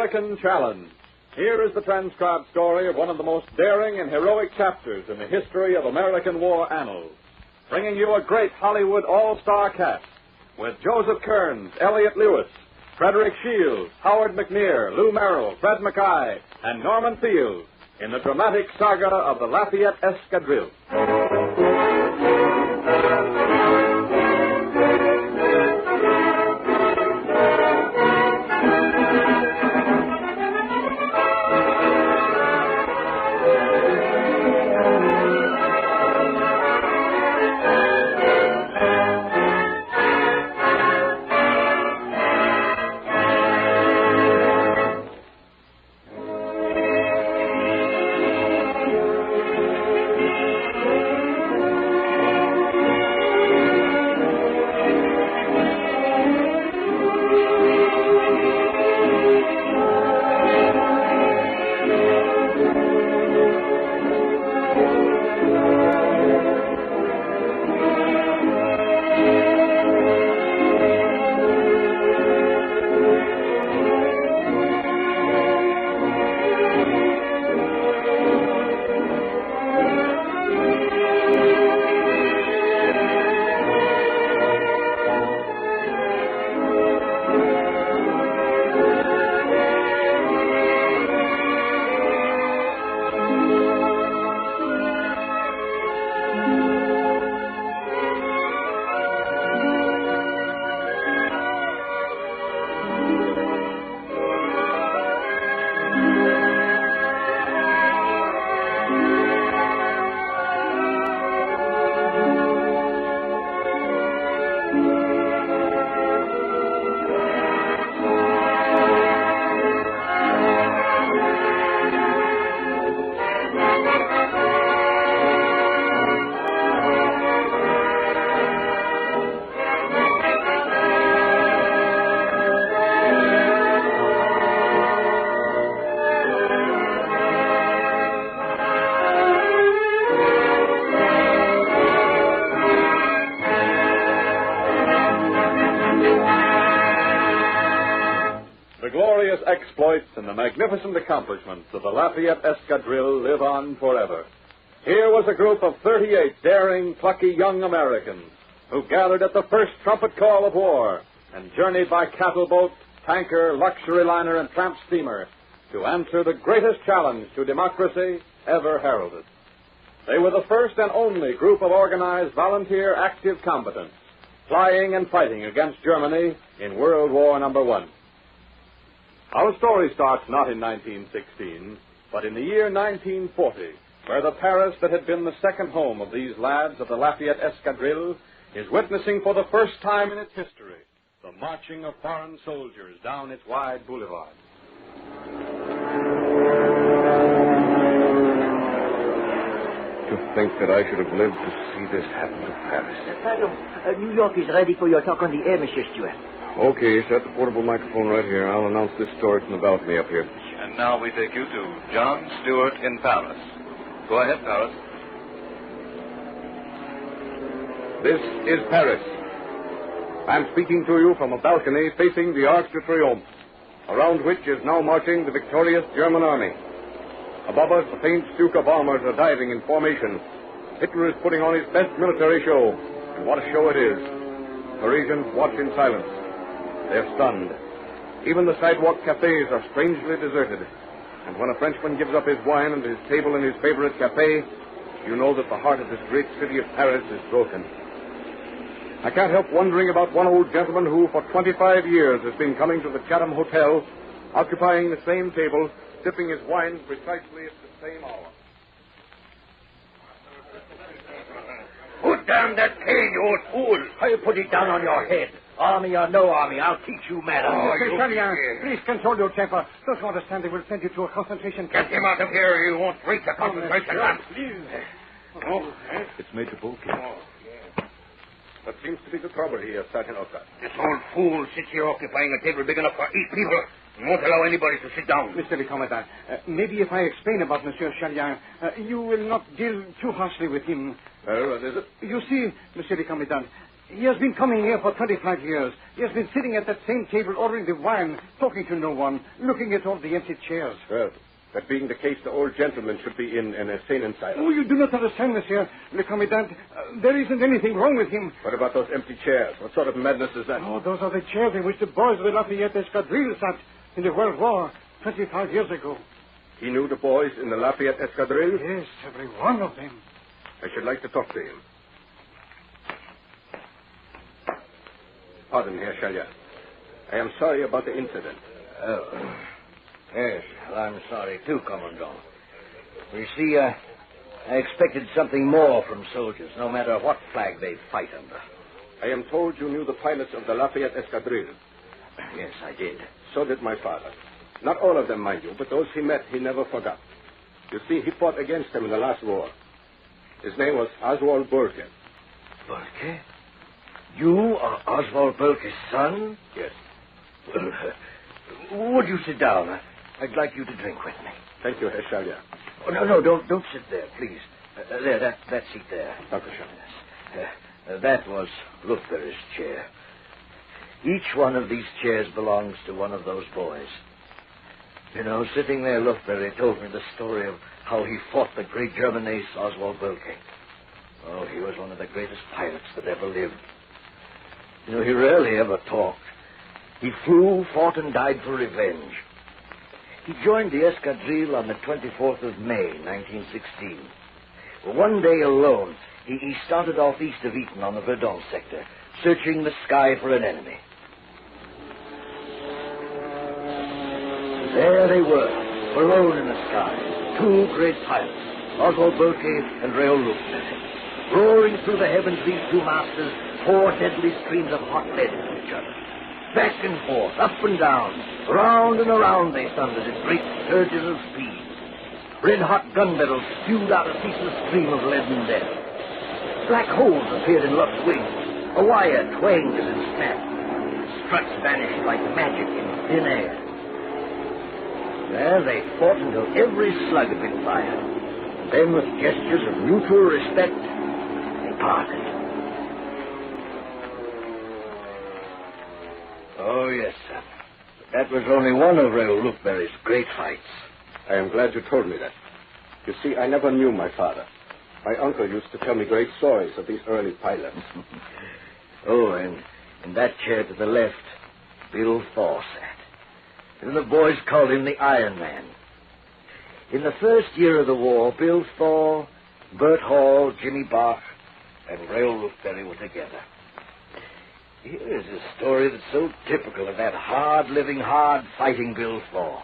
American Challenge. Here is the transcribed story of one of the most daring and heroic chapters in the history of American war annals, bringing you a great Hollywood all-star cast with Joseph Kearns, Elliott Lewis, Frederick Shields, Howard McNear, Lou Merrill, Fred Mackay, and Norman Field in the dramatic saga of the Lafayette Escadrille. The glorious exploits and the magnificent accomplishments of the Lafayette Escadrille live on forever. Here was a group of 38 daring, plucky young Americans who gathered at the first trumpet call of war and journeyed by cattle boat, tanker, luxury liner, and tramp steamer to answer the greatest challenge to democracy ever heralded. They were the first and only group of organized volunteer active combatants flying and fighting against Germany in World War I. Our story starts not in 1916, but in the year 1940, where the Paris that had been the second home of these lads of the Lafayette Escadrille is witnessing for the first time in its history the marching of foreign soldiers down its wide boulevard. To think that I should have lived to see this happen to Paris. Pardon, New York is ready for your talk on the air, Monsieur Stewart. Okay, set the portable microphone right here. I'll announce this story from the balcony up here. And now we take you to John Stewart in Paris. Go ahead, Paris. This is Paris. I'm speaking to you from a balcony facing the Arc de Triomphe, around which is now marching the victorious German army. Above us, the faint Stuka bombers are diving in formation. Hitler is putting on his best military show, and what a show it is. Parisians watch in silence. They're stunned. Even the sidewalk cafes are strangely deserted. And when a Frenchman gives up his wine and his table in his favorite cafe, you know that the heart of this great city of Paris is broken. I can't help wondering about one old gentleman who, for 25 years, has been coming to the Chatham Hotel, occupying the same table, sipping his wine precisely at the same hour. Put down that cane, you old fool. I'll put it down on your head. Army or no army, I'll teach you manners. Mr. Charlian, please control your temper. Don't you understand they will send you to a concentration camp? Get him out of here or you won't break the concentration camp. Oh, it's Major Bulkin. What seems to be the trouble here, Sergeant Oka? This old fool sits here occupying a table big enough for 8 people and won't allow anybody to sit down. Mr. le Commandant, maybe if I explain about Monsieur Charlian, you will not deal too harshly with him. Well, what is it? You see, Monsieur le Commandant, He has been coming here for 25 years. He has been sitting at that same table ordering the wine, talking to no one, looking at all the empty chairs. Well, that being the case, the old gentleman should be in an insane asylum. Oh, you do not understand, monsieur. Le Commandant, there isn't anything wrong with him. What about those empty chairs? What sort of madness is that? Oh, those are the chairs in which the boys of the Lafayette Escadrille sat in the World War 25 years ago. He knew the boys in the Lafayette Escadrille? Yes, every one of them. I should like to talk to him. Pardon, Herr Schalier. I am sorry about the incident. Oh. Yes, I'm sorry too, Commandant. You see, I expected something more from soldiers, no matter what flag they fight under. I am told you knew the pilots of the Lafayette Escadrille. Yes, I did. So did my father. Not all of them, mind you, but those he met, he never forgot. You see, he fought against them in the last war. His name was Oswald Burke. Burke? You are Oswald Burke's son? Yes. Well, would you sit down? I'd like you to drink with me. Thank you, Herr Schalier. Oh, no, don't sit there, please. There, that seat there. Dr. Schalier. That was Lufberry's chair. Each one of these chairs belongs to one of those boys. You know, sitting there, Lufberry told me the story of how he fought the great German ace, Oswald Burke. Oh, he was one of the greatest pilots that ever lived. You know, he rarely ever talked. He flew, fought, and died for revenge. He joined the Escadrille on the 24th of May, 1916. Well, one day alone, he started off east of Eton on the Verdun sector, searching the sky for an enemy. There they were, alone in the sky, two great pilots, Oswald Burke and Raoul Lufberry. Roaring through the heavens, these two masters poured deadly streams of hot lead into each other. Back and forth, up and down, round and around they thundered in great surges of speed. Red-hot gun barrels spewed out a ceaseless stream of leaden death. Black holes appeared in Luft's wings. A wire twanged as it snapped. Struts vanished like magic in thin air. There they fought until every slug had been fired. Then, with gestures of mutual respect, they parted. Oh, yes, son. But that was only one of Raoul Lufberry's great fights. I am glad you told me that. You see, I never knew my father. My uncle used to tell me great stories of these early pilots. Oh, and in that chair to the left, Bill Thaw sat. And the boys called him the Iron Man. In the first year of the war, Bill Thaw, Bert Hall, Jimmy Bach, and Raoul Lufberry were together. Here is a story that's so typical of that hard-living, hard-fighting Bill Thaw.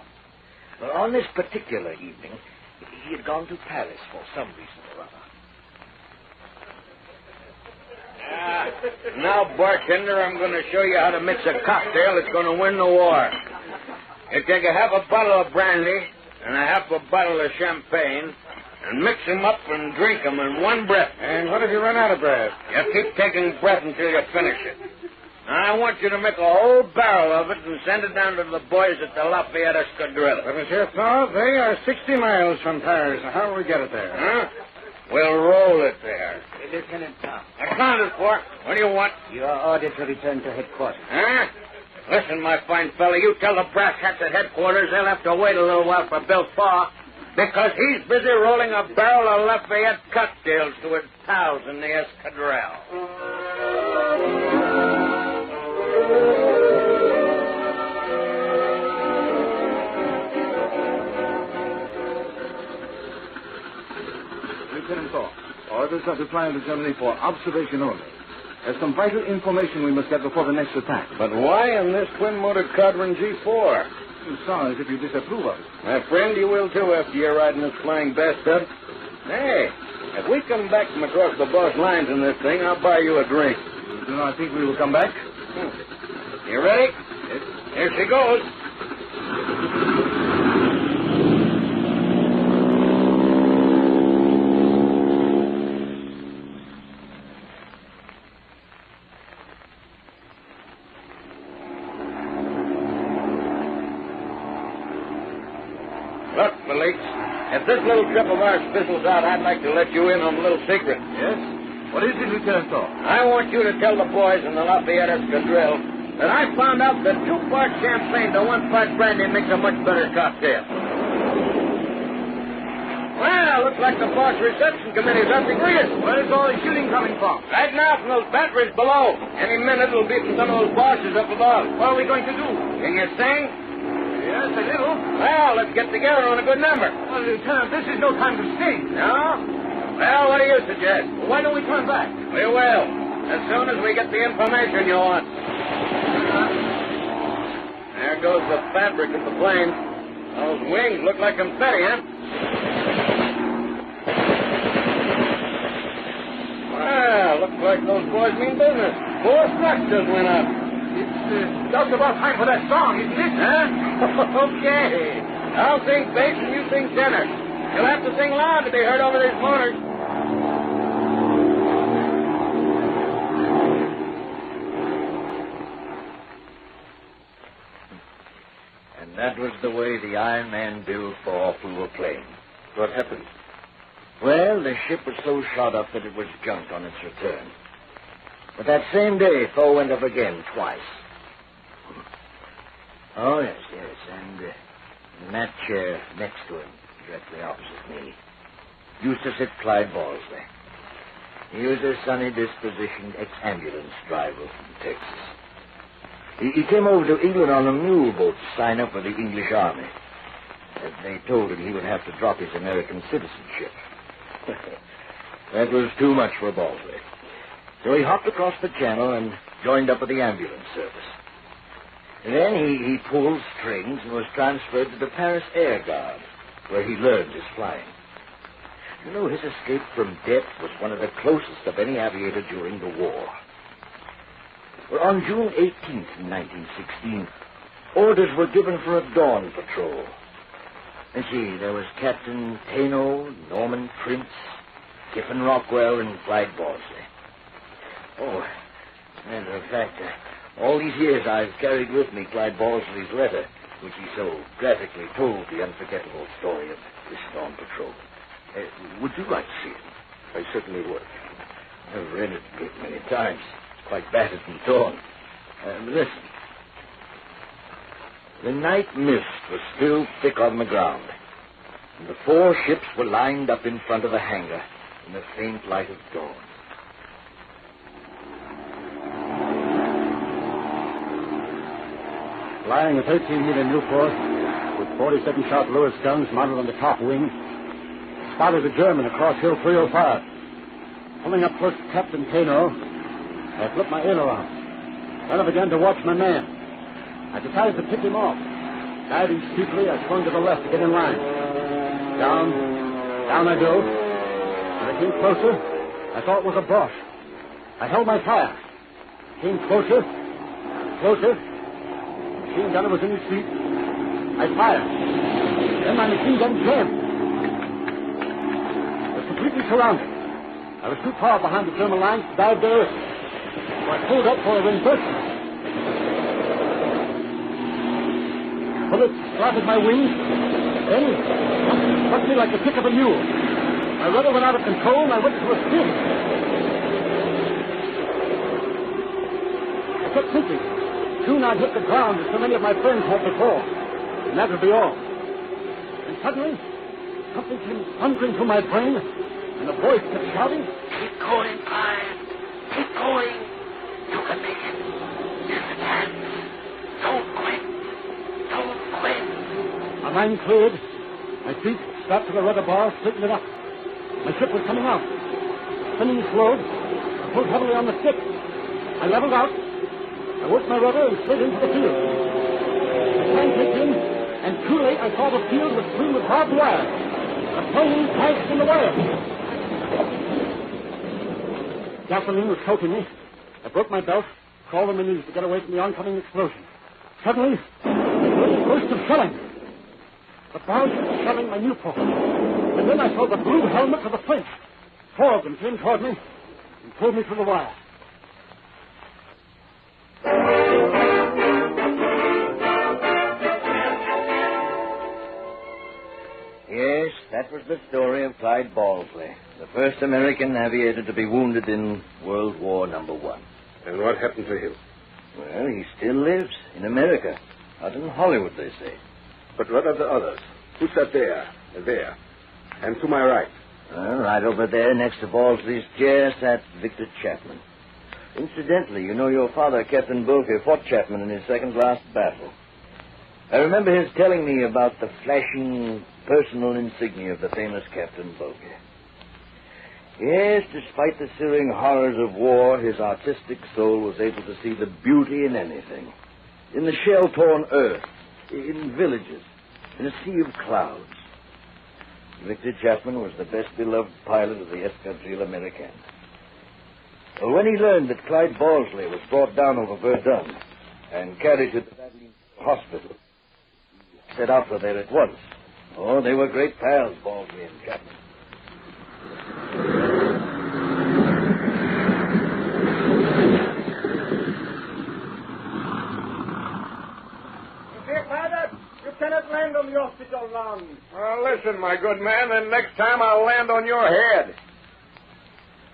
But on this particular evening, he had gone to Paris for some reason or other. Now, bartender, I'm going to show you how to mix a cocktail that's going to win the war. You take a half a bottle of brandy and a half a bottle of champagne and mix them up and drink them in one breath. And what if you run out of breath? You keep taking breath until you finish it. Now, I want you to make a whole barrel of it and send it down to the boys at the Lafayette Escadrille. But, Monsieur Thaw, they are 60 miles from Paris. How will we get it there? Huh? We'll roll it there. Lieutenant Tom, Accounted for. What do you want? your order to return to headquarters. Huh? Listen, my fine fella, you tell the brass hats at headquarters they'll have to wait a little while for Bill Thaw, because he's busy rolling a barrel of Lafayette cocktails to his pals in the Escadrille. Lieutenant Thaw, orders are to fly into Germany for observation only. There's some vital information we must get before the next attack. But why in this twin-motor Codron G4? You sound as if you disapprove of it. My friend, you will too after you're riding this flying bathtub. Hey, if we come back from across the boss lines in this thing, I'll buy you a drink. You do not think we will come back? You ready? Yes. Here she goes. Look, Felix, if this little trip of ours fizzles out, I'd like to let you in on a little secret. Yes? What is it, Lieutenant Thor? I want you to tell the boys in the Lafayette Escadrille that I found out that 2 parts champagne to 1 part brandy makes a much better cocktail. Well, looks like the boss reception committee's up to greet us. Where's all the shooting coming from? Right now from those batteries below. Any minute it'll be from some of those bosses up above. What are we going to do? Can you sing? Yes, a little. Well, let's get together on a good number. Well, Lieutenant, this is no time to sing. No? Well, what do you suggest? Well, why don't we turn back? We will. As soon as we get the information you want. There goes the fabric of the plane. Those wings look like confetti, huh? Well, looks like those boys mean business. 4 trucks just went up. It's just about time for that song, isn't it? Huh? Okay. I'll sing bass and you sing tenor. You'll have to sing loud to be heard over these motors. And that was the way the Iron Man Bill fell through a plane. What happened? Well, the ship was so shot up that it was junked on its return. But that same day, Foe went up again twice. Oh, yes. And in that chair next to him, directly opposite me, used to sit Clive Balsey. He was a sunny dispositioned ex-ambulance driver from Texas. He came over to England on a mule boat to sign up with the English Army. And they told him he would have to drop his American citizenship. That was too much for Balsey. So he hopped across the channel and joined up with the ambulance service. And then he pulled strings and was transferred to the Paris Air Guard, where he learned his flying. You know, his escape from death was one of the closest of any aviator during the war. Well, on June 18th, 1916, orders were given for a dawn patrol. And see, there was Captain Tano, Norman Prince, Kiffin Rockwell, and Clyde Balsey. Oh, matter of fact, all these years I've carried with me Clyde Balsley's letter, which he so graphically told the unforgettable story of this dawn patrol. Would you like to see it? I certainly would. I've read it a great many times. It's quite battered and torn. Listen. The night mist was still thick on the ground, and the 4 ships were lined up in front of the hangar in the faint light of dawn. Flying a 13-meter Newport with 47-shot Lewis guns mounted on the top wing, spotted a German across Hill 305. Pulling up close to Captain Tano, I flipped my aileron. Then I began to watch my man. I decided to pick him off. Diving steeply, I swung to the left to get in line. Down I dove. When I came closer, I thought it was a Boche. I held my fire. Came closer. The machine gunner was in his seat. I fired. Then my machine gun jammed. I was completely surrounded. I was too far behind the German lines to dive to earth. So I pulled up for a reimbursement. Bullets slatted my wings. Then something struck me like the kick of a mule. My rudder went out of control and I went to a spin. I kept thinking, soon I'd hit the ground as so many of my friends had before. And that would be all. And suddenly, something came thundering through my brain, and a voice kept shouting, Keep going, Clive. Keep going. You can make it. Here's the chance. Don't quit. Don't quit. My mind cleared. My feet strapped to the rudder bar, straightened it up. My ship was coming out. Spinning slowed. I pulled heavily on the stick. I leveled out. I worked my rudder and slid into the field. The plane kicked in, and too late I saw the field was strewn with barbed wire. The plane crashed in the wire. Gasoline was choking me. I broke my belt, crawled on my knees to get away from the oncoming explosion. Suddenly, there was a burst of shelling. The Boche was shelling my Newport. And then I saw the blue helmets of the French. 4 of them came toward me and pulled me through the wire. Yes, that That was the story of Clive Balsey, the first American aviator to be wounded in World War #1. And what happened to him? Well, he still lives in America. Out in Hollywood, they say. But what of the others? Who sat there? There. And to my right? Well, right over there, next to Balsey's chair, sat Victor Chapman. Incidentally, you know your father, Captain Bulke, fought Chapman in his second-last battle. I remember his telling me about the flashing personal insignia of the famous Captain Bulke. Yes, despite the searing horrors of war, his artistic soul was able to see the beauty in anything. In the shell-torn earth, in villages, in a sea of clouds. Victor Chapman was the best-beloved pilot of the Escadrille Americaine. Well, when he learned that Clive Balsey was brought down over Verdun and carried to the hospital, he set out for there at once. Oh, they were great pals, Balsey and Chapman. Dear pilot, you cannot land on the hospital ground. Well, listen, my good man, and next time I'll land on your head.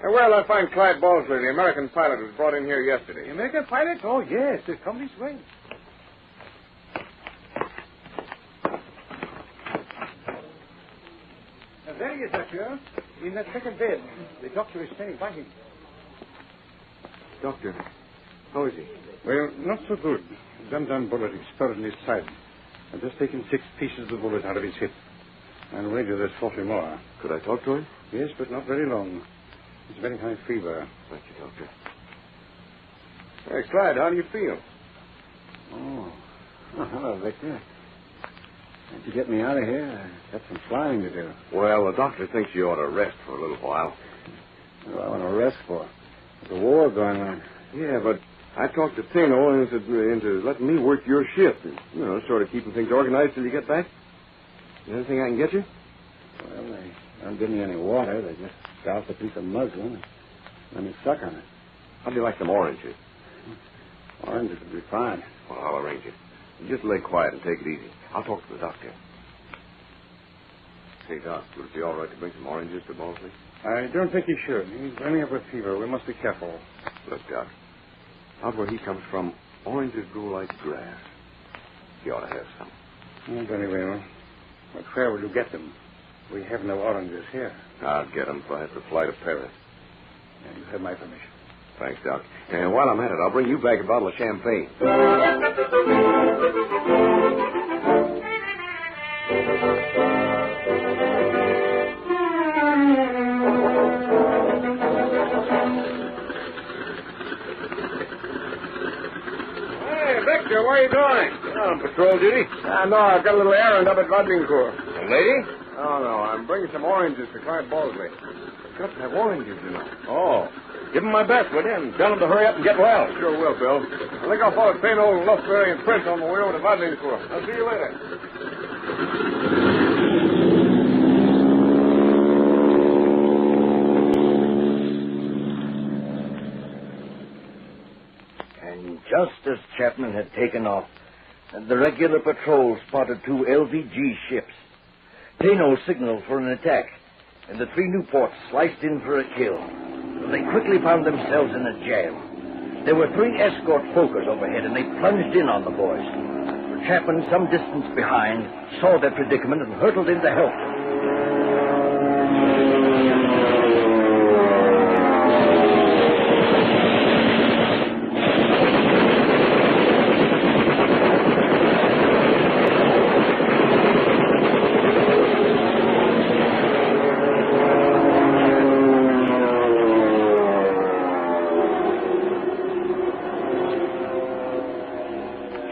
Where'll I find Clive Balsey, the American pilot who was brought in here yesterday? The American pilot? Oh, yes. Come this way. There he is, Doctor. In that second bed. The doctor is standing by him. Doctor, how is he? Well, not so good. Gun bullet exploded in his side. I've just taken 6 pieces of bullet out of his hip. And wager there's 40 more. Could I talk to him? Yes, but not very long. It's very high fever. Thank you, Doctor. Hey, Clyde, how do you feel? Oh, hello, Victor. Can't you get me out of here? I've got some flying to do. Well, the doctor thinks you ought to rest for a little while. What do I want to rest for? There's a war going on. Yeah, but I talked to Tano into letting me work your shift. And, sort of keeping things organized till you get back. Anything I can get you? Well, they don't give me any water. They just scout a piece of muslin and let me suck on it. How'd you like some oranges? Oranges would be fine. Well, I'll arrange it. You just lay quiet and take it easy. I'll talk to the doctor. Hey, Doc, would it be all right to bring some oranges to Balsey? I don't think he should. He's running up with fever. We must be careful. Look, Doc, out where he comes from, oranges grow like grass. He ought to have some. Oh, very well. But where will you get them? We have no oranges here. I'll get them if I have to fly to Paris. And you have my permission. Thanks, Doc. And while I'm at it, I'll bring you back a bottle of champagne. Hey, Victor, where are you going? On patrol duty? No, I've got a little errand up at Vadlincourt. A lady? No, I'm bringing some oranges to Clive Balsey. Got to have oranges, you know. Oh. Give him my best, will you? And tell him to hurry up and get well. Sure will, Bill. I think I'll follow Tano, Lafayette, and Prince on the way over to Vadlincourt. I'll see you later. And just as Chapman had taken off, the regular patrol spotted 2 LVG ships. Tano signaled for an attack, and the 3 Newports sliced in for a kill. They quickly found themselves in a jam. There were 3 escort Fokkers overhead, and they plunged in on the boys. Chapman, some distance behind, saw their predicament and hurtled in to help.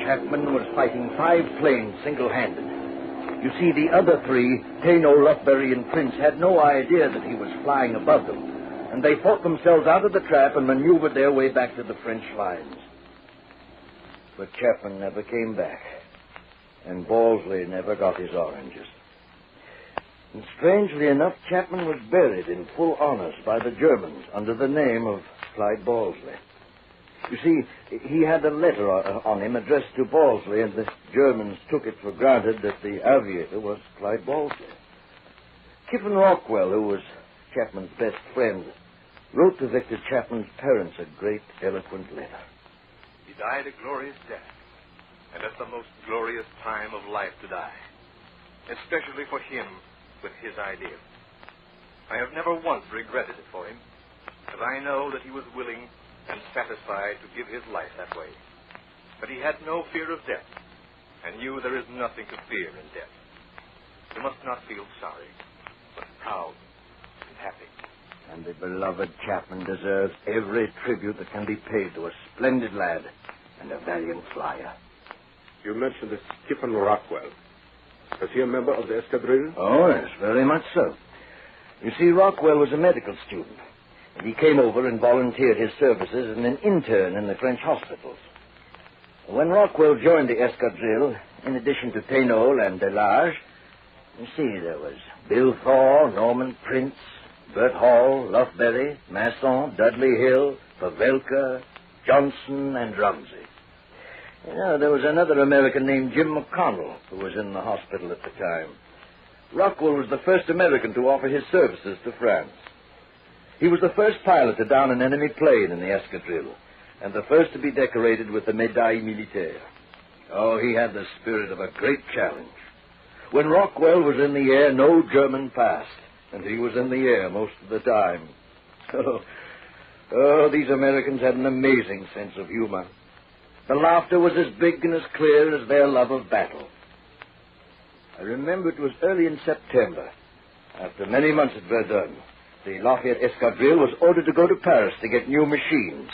Chapman was fighting 5 planes single-handed. You see, the other 3, Tano, Lufberry, and Prince, had no idea that he was flying above them, and they fought themselves out of the trap and maneuvered their way back to the French lines. But Chapman never came back, and Balsey never got his oranges. And strangely enough, Chapman was buried in full honors by the Germans under the name of Clive Balsey. You see, he had a letter on him addressed to Balsey, and the Germans took it for granted that the aviator was Clive Balsey. Kiffin Rockwell, who was Chapman's best friend, wrote to Victor Chapman's parents a great, eloquent letter. He died a glorious death, and at the most glorious time of life to die, especially for him with his ideal. I have never once regretted it for him, as I know that he was willing and satisfied to give his life that way. But he had no fear of death, and knew there is nothing to fear in death. You must not feel sorry, but proud and happy. And the beloved Chapman deserves every tribute that can be paid to a splendid lad and a valiant flyer. You mentioned this Kiffin Rockwell. Was he a member of the Escadrille? Oh, yes, very much so. You see, Rockwell was a medical student, and he came over and volunteered his services as an intern in the French hospitals. When Rockwell joined the Escadrille, in addition to Tainol and Delage, you see, there was Bill Thor, Norman Prince, Bert Hall, Lufberry, Masson, Dudley Hill, Pavelka, Johnson, and Rumsey. You know, there was another American named Jim McConnell who was in the hospital at the time. Rockwell was the first American to offer his services to France. He was the first pilot to down an enemy plane in the Escadrille, and the first to be decorated with the Médaille Militaire. Oh, he had the spirit of a great challenge. When Rockwell was in the air, no German passed, and he was in the air most of the time. Oh, these Americans had an amazing sense of humor. The laughter was as big and as clear as their love of battle. I remember it was early in September. After many months at Verdun, the Lafayette Escadrille was ordered to go to Paris to get new machines.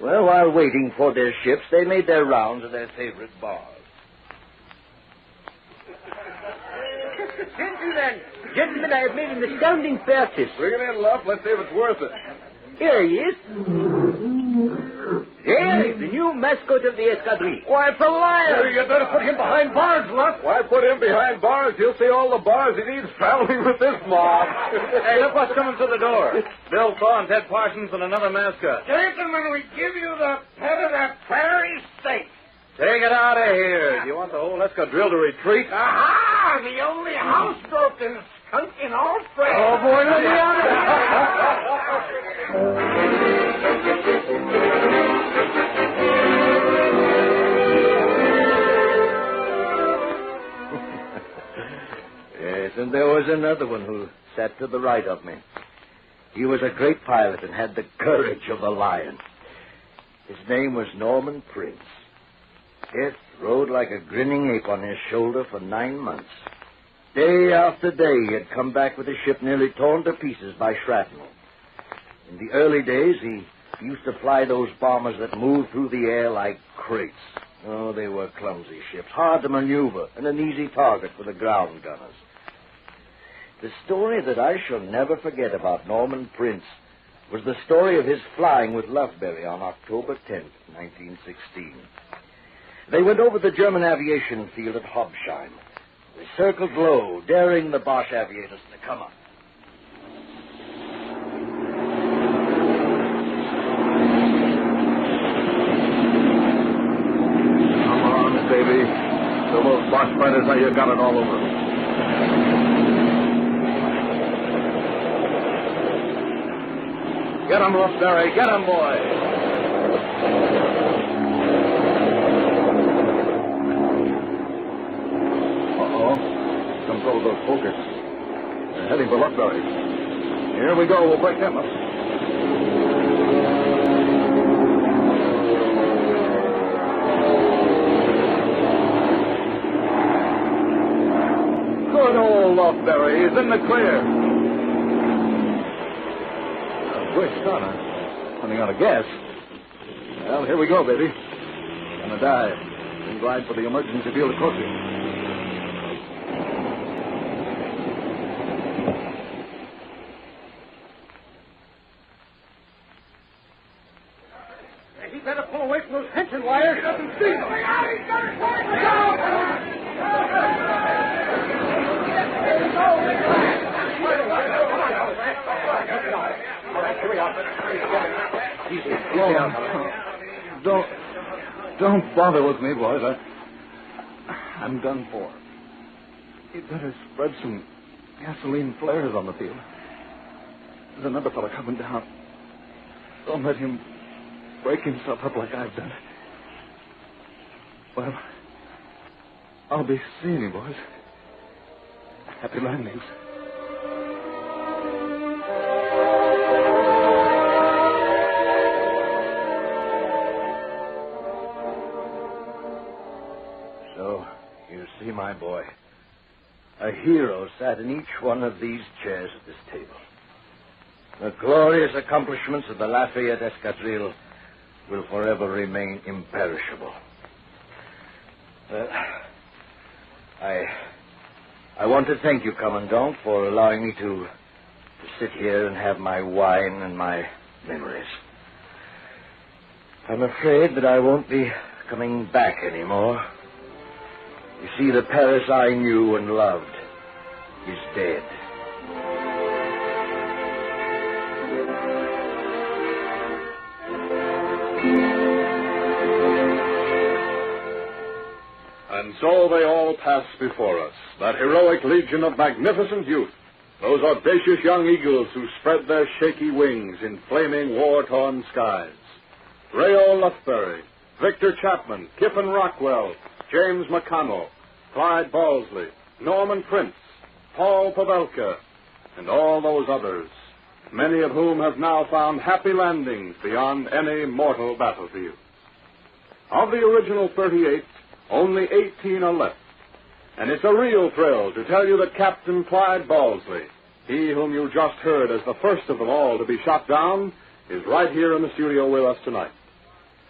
Well, while waiting for their ships, they made their rounds of their favorite bars. Gentlemen, I have made an astounding purchase. Bring it in, Luff. Let's see if it's worth it. Here he is. Here is the new mascot of the Escadrille. Why, it's a lion! You better put him behind bars, Luff. Why put him behind bars? He'll see all the bars he needs traveling with this mob. Hey, look what's coming through the door. Bill Thorne, Ted Parsons, and another mascot. Gentlemen, we give you the pet of the prairie state. Take it out of here. Do you want the whole Escadrille to retreat? Aha! The only housebroken skunk in all France. Oh, boy, let me out Yes, and there was another one who sat to the right of me. He was a great pilot and had the courage of a lion. His name was Norman Prince. Death rode like a grinning ape on his shoulder for 9 months. Day after day, he had come back with his ship nearly torn to pieces by shrapnel. In the early days, he used to fly those bombers that moved through the air like crates. Oh, they were clumsy ships, hard to maneuver, and an easy target for the ground gunners. The story that I shall never forget about Norman Prince was the story of his flying with Lufberry on October 10th, 1916. They went over the German aviation field at Hobsheim. They circled low, daring the Boche aviators to come up. Come on, baby. So those Boche fighters now you got it all over. Get him, Lufberry. Get him, boy. Control those focus. They're heading for Lufberry. Here we go. We'll break them up. Good old Lufberry. He's in the clear. Quick start, huh? Running out of gas. Well, here we go, baby. Gonna dive. And glide for the emergency field of course. Better pull away from those tension wires. He doesn't see them. Don't bother with me, boys. I'm done for. You'd better spread some gasoline flares on the field. There's another fellow coming down. Don't let him break himself up like I've done. Well, I'll be seeing you, boys. Happy landings. So, you see, my boy, a hero sat in each one of these chairs at this table. The glorious accomplishments of the Lafayette Escadrille will forever remain imperishable. Well, I want to thank you, Commandant, for allowing me to sit here and have my wine and my memories. I'm afraid that I won't be coming back anymore. You see, the Paris I knew and loved is dead. And so they all pass before us, that heroic legion of magnificent youth, those audacious young eagles who spread their shaky wings in flaming war-torn skies. Rayo Lufberry, Victor Chapman, Kiffin Rockwell, James McConnell, Clive Balsey, Norman Prince, Paul Pavelka, and all those others, many of whom have now found happy landings beyond any mortal battlefield. Of the original 38, only 18 are left. And it's a real thrill to tell you that Captain Clive Balsey, he whom you just heard as the first of them all to be shot down, is right here in the studio with us tonight.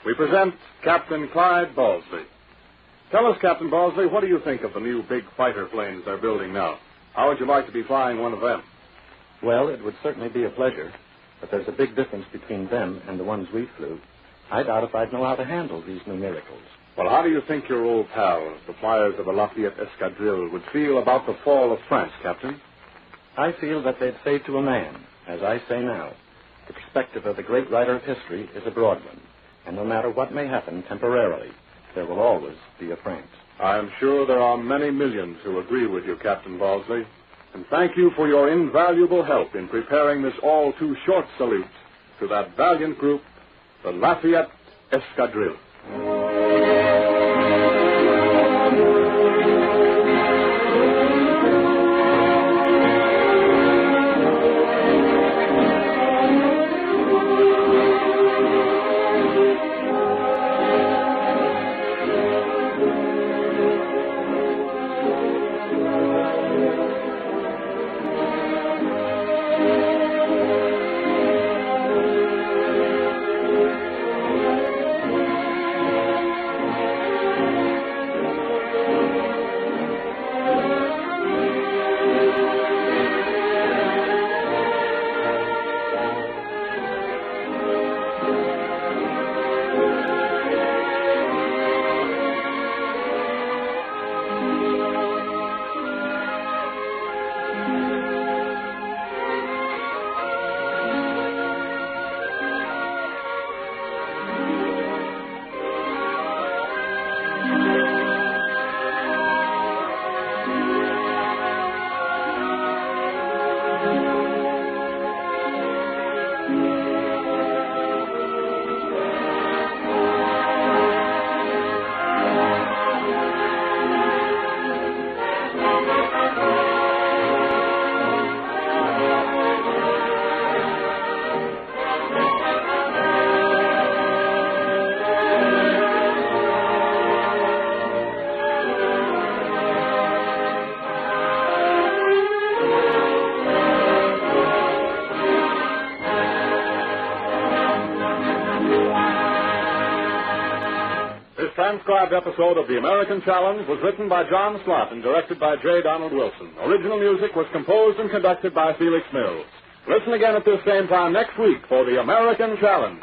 We present Captain Clive Balsey. Tell us, Captain Balsey, what do you think of the new big fighter planes they're building now? How would you like to be flying one of them? Well, it would certainly be a pleasure, but there's a big difference between them and the ones we flew. I doubt if I'd know how to handle these new miracles. Well, how do you think your old pals, the flyers of the Lafayette Escadrille, would feel about the fall of France, Captain? I feel that they'd say to a man, as I say now, the perspective of the great writer of history is a broad one, and no matter what may happen temporarily, there will always be a France. I am sure there are many millions who agree with you, Captain Balsey, and thank you for your invaluable help in preparing this all-too-short salute to that valiant group, the Lafayette Escadrille. Transcribed episode of The American Challenge was written by John Slott and directed by J. Donald Wilson. Original music was composed and conducted by Felix Mills. Listen again at this same time next week for The American Challenge.